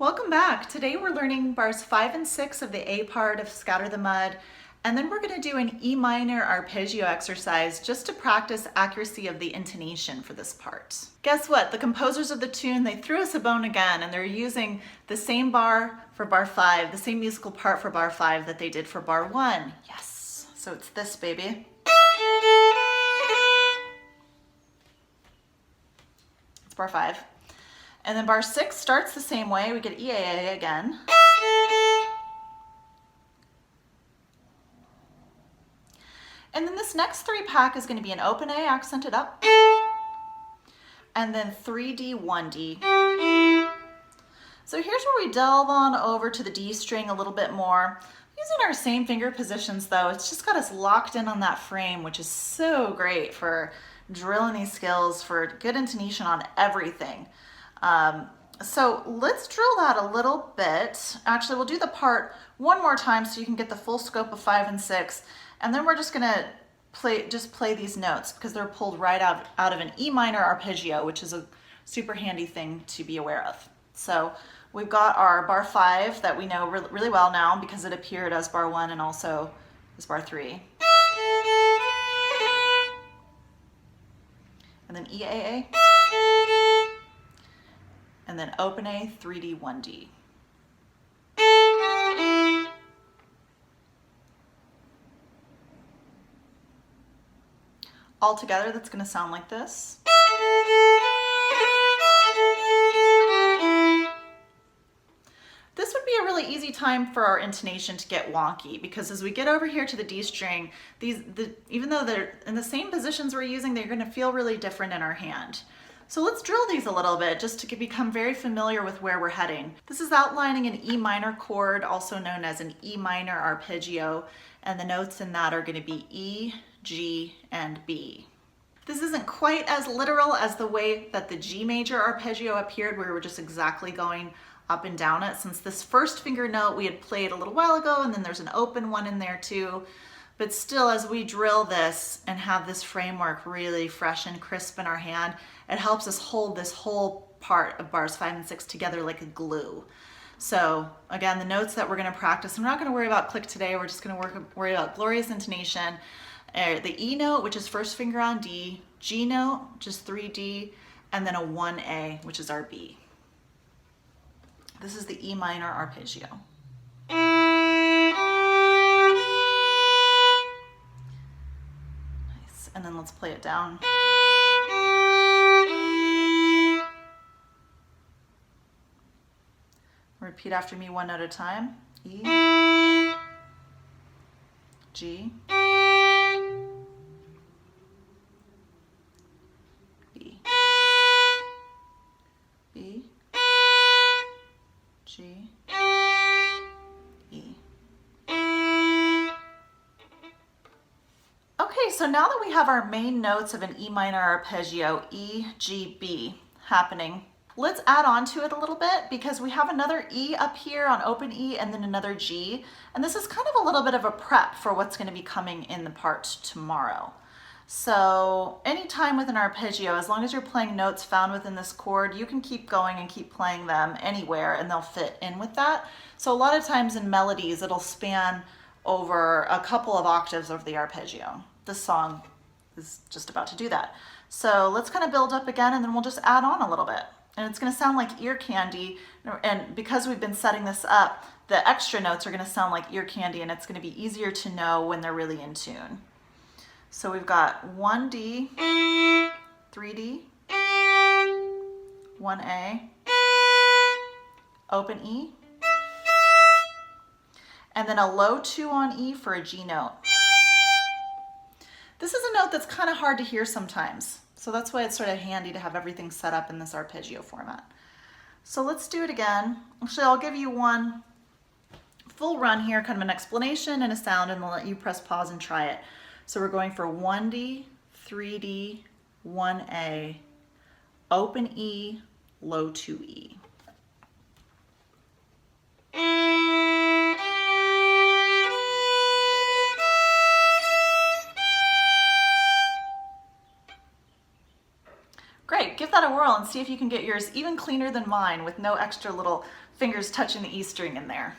Welcome back. Today we're learning bars 5 and 6 of the A part of Scatter the Mud, and then we're going to do an E minor arpeggio exercise just to practice accuracy of the intonation for this part. Guess what? The composers of the tune, they threw us a bone again, and they're using the same bar for bar 5, the same musical part for bar 5 that they did for bar 1. Yes! So it's this baby. It's bar 5. And then bar 6 starts the same way. We get EAA again. And then this next 3-pack is going to be an open A accented up. And then 3D, 1D. So here's where we delve on over to the D string a little bit more. Using our same finger positions though, it's just got us locked in on that frame, which is so great for drilling these skills, for good intonation on everything. So let's drill that a little bit. Actually, we'll do the part one more time so you can get the full scope of 5 and 6. And then we're just gonna play these notes because they're pulled right out of an E minor arpeggio, which is a super handy thing to be aware of. So we've got our bar 5 that we know really well now because it appeared as bar 1 and also as bar 3. And then EAA. And then open A, 3D, 1D. All together, that's going to sound like this. This would be a really easy time for our intonation to get wonky because as we get over here to the D string, even though they're in the same positions we're using, they're going to feel really different in our hand. So let's drill these a little bit just to become very familiar with where we're heading. This is outlining an E minor chord, also known as an E minor arpeggio, and the notes in that are going to be E, G, and B. This isn't quite as literal as the way that the G major arpeggio appeared, where we were just exactly going up and down it, since this first finger note we had played a little while ago, and then there's an open one in there too. But still, as we drill this and have this framework really fresh and crisp in our hand, it helps us hold this whole part of bars 5 and 6 together like a glue. So again, the notes that we're going to practice, we're not going to worry about click today, we're just going to worry about glorious intonation. The E note, which is first finger on D, G note, which is 3D, and then a 1A, which is our B. This is the E minor arpeggio. And then let's play it down. Repeat after me one note at a time. E, G, B, B, G, E. Okay, so now that we have our main notes of an E minor arpeggio, E, G, B, happening, let's add on to it a little bit because we have another E up here on open E and then another G. And this is kind of a little bit of a prep for what's going to be coming in the part tomorrow. So anytime with an arpeggio, as long as you're playing notes found within this chord, you can keep going and keep playing them anywhere and they'll fit in with that. So a lot of times in melodies, it'll span over a couple of octaves of the arpeggio. This song is just about to do that. So let's kind of build up again and then we'll just add on a little bit. And it's going to sound like ear candy. And because we've been setting this up, the extra notes are going to sound like ear candy and it's going to be easier to know when they're really in tune. So we've got 1D, 3D, 1A, open E, and then a low 2 on E for a G note. This is a note that's kind of hard to hear sometimes, so that's why it's sort of handy to have everything set up in this arpeggio format. So let's do it again. Actually, I'll give you one full run here, kind of an explanation and a sound, and I'll let you press pause and try it. So we're going for 1D, 3D, 1A, open E, low 2E. Great, give that a whirl and see if you can get yours even cleaner than mine with no extra little fingers touching the E string in there.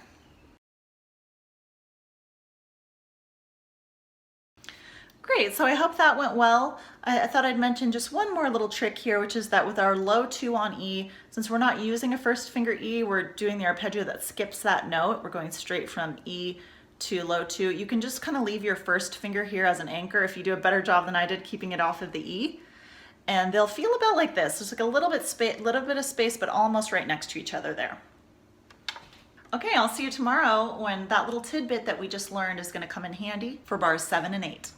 Great, so I hope that went well. I thought I'd mention just one more little trick here, which is that with our low 2 on E, since we're not using a first finger E, we're doing the arpeggio that skips that note. We're going straight from E to low 2. You can just kind of leave your first finger here as an anchor if you do a better job than I did keeping it off of the E. And they'll feel about like this. There's like a little bit of space, but almost right next to each other there. Okay, I'll see you tomorrow when that little tidbit that we just learned is going to come in handy for bars 7 and 8.